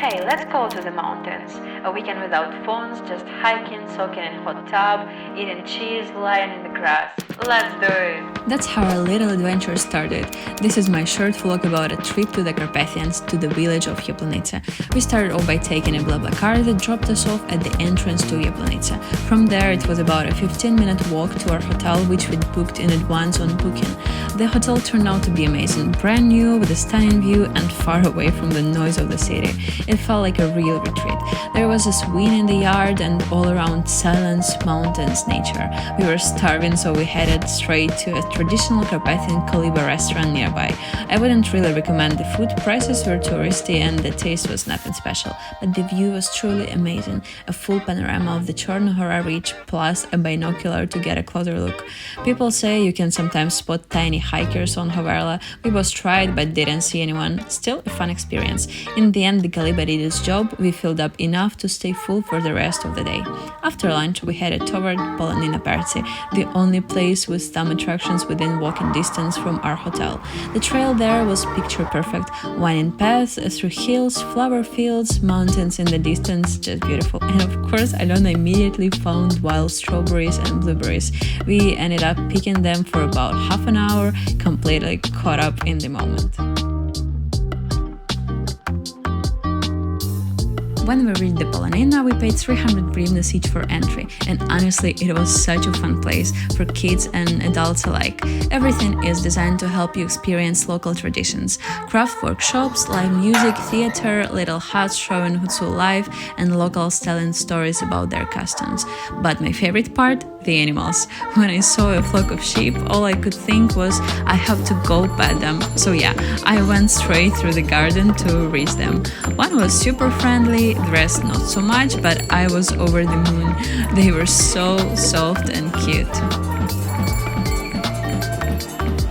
Hey, let's go to the mountains. A weekend without phones, just hiking, soaking in hot tub, eating cheese, lying in the grass. Let's do it! That's how our little adventure started. This is my short vlog about a trip to the Carpathians, to the village of Polonyna. We started off by taking a BlaBla car that dropped us off at the entrance to Polonyna. From there it was about a 15-minute walk to our hotel, which we'd booked in advance on Booking. The hotel turned out to be amazing, brand new, with a stunning view and far away from the noise of the city. It felt like a real retreat. There was a swing in the yard and all around silence, mountains, nature. We were starving, so we headed straight to a traditional Carpathian Kaliba restaurant nearby. I wouldn't really recommend the food, prices were touristy and the taste was nothing special, but the view was truly amazing. A full panorama of the Chorny Hora Ridge plus a binocular to get a closer look. People say you can sometimes spot tiny hikers on Hoverla. We both tried but didn't see anyone. Still a fun experience. In the end, the Kaliba did its job. We filled up enough to stay full for the rest of the day. After lunch, we headed toward Polonyna Pertsi, the only place with some attractions within walking distance from our hotel. The trail there was picture perfect, winding paths through hills, flower fields, mountains in the distance, just beautiful. And of course, Alona immediately found wild strawberries and blueberries. We ended up picking them for about half an hour, completely caught up in the moment. When we reached the Polonyna, we paid 300 hryvnias each for entry, and honestly, it was such a fun place for kids and adults alike. Everything is designed to help you experience local traditions. Craft workshops, live music, theater, little huts showing Hutsu life, and locals telling stories about their customs. But my favorite part? The animals. When I saw a flock of sheep, all I could think was, I have to go pet them. So yeah, I went straight through the garden to reach them. One was super friendly, the rest not so much, but I was over the moon. They were so soft and cute.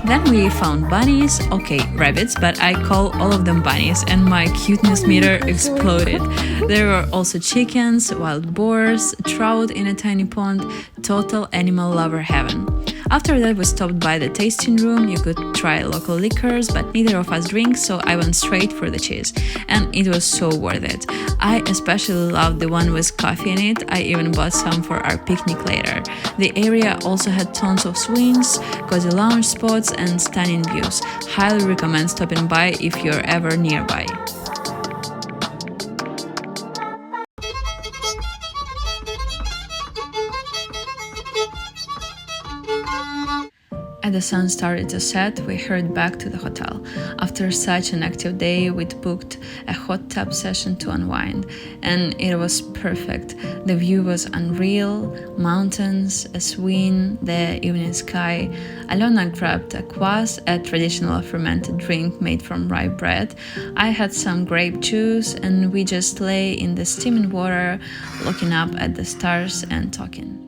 Then we found bunnies, okay, rabbits, but I call all of them bunnies, and my cuteness meter exploded. There were also chickens, wild boars, trout in a tiny pond, total animal lover heaven. After that, we stopped by the tasting room. You could try local liquors, but neither of us drink, so I went straight for the cheese. And it was so worth it. I especially loved the one with coffee in it. I even bought some for our picnic later. The area also had tons of swings, cozy lounge spots, and stunning views. Highly recommend stopping by if you're ever nearby. As the sun started to set, we hurried back to the hotel. After such an active day, we'd booked a hot tub session to unwind, and it was perfect. The view was unreal, mountains, a swing, the evening sky. Alona grabbed a kvass, a traditional fermented drink made from rye bread. I had some grape juice, and we just lay in the steaming water, looking up at the stars and talking.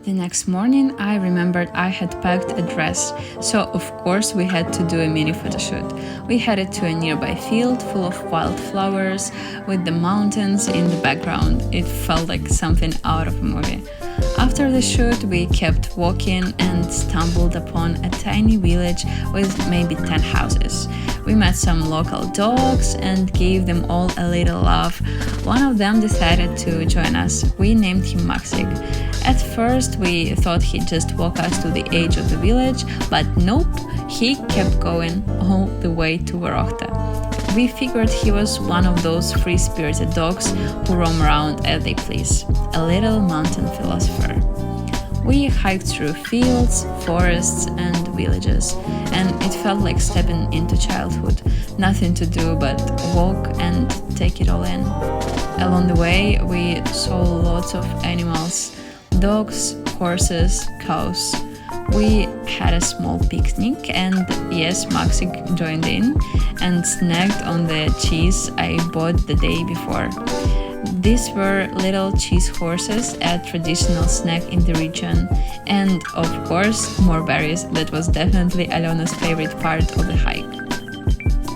The next morning, I remembered I had packed a dress, so of course we had to do a mini photoshoot. We headed to a nearby field full of wildflowers with the mountains in the background. It felt like something out of a movie. After the shoot, we kept walking and stumbled upon a tiny village with maybe 10 houses. We met some local dogs and gave them all a little love. One of them decided to join us. We named him Maxyk. At first, we thought he'd just walk us to the edge of the village, but nope, he kept going all the way to Vorochta. We figured he was one of those free-spirited dogs who roam around as they please, a little mountain philosopher. We hiked through fields, forests, and villages, and it felt like stepping into childhood. Nothing to do but walk and take it all in. Along the way, we saw lots of animals. Dogs, horses, cows. We had a small picnic, and yes, Maxyk joined in and snagged on the cheese I bought the day before. These were little cheese horses, a traditional snack in the region, and of course, more berries. That was definitely Alona's favorite part of the hike.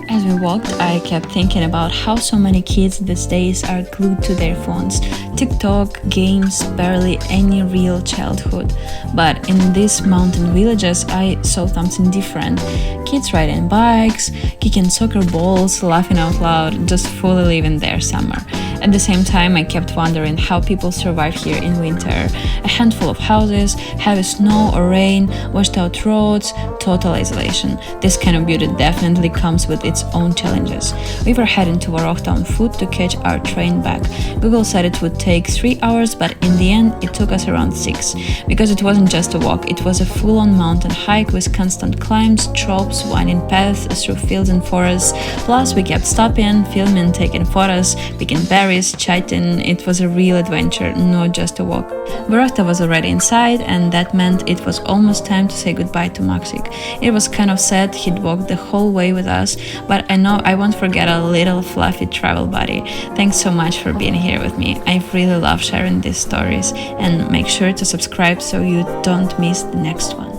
As we walked, I kept thinking about how so many kids these days are glued to their phones. TikTok, games, barely any real childhood. But in these mountain villages, I saw something different. Kids riding bikes, kicking soccer balls, laughing out loud, just fully living their summer. At the same time, I kept wondering how people survive here in winter. A handful of houses, heavy snow or rain, washed out roads, total isolation. This kind of beauty definitely comes with its own challenges. We were heading to Warokta on foot to catch our train back. Google said it would take 3 hours, but in the end it took us around 6. Because it wasn't just a walk, it was a full-on mountain hike with constant climbs, tropes, winding paths through fields and forests. Plus we kept stopping, filming, taking photos, picking berries, chatting. It was a real adventure, not just a walk. Warokta was already inside, and that meant it was almost time to say goodbye to Maxyk. It was kind of sad he'd walked the whole way with us, but I know I won't forget a little fluffy travel buddy. Thanks so much for being here with me. I really love sharing these stories, and make sure to subscribe so you don't miss the next one.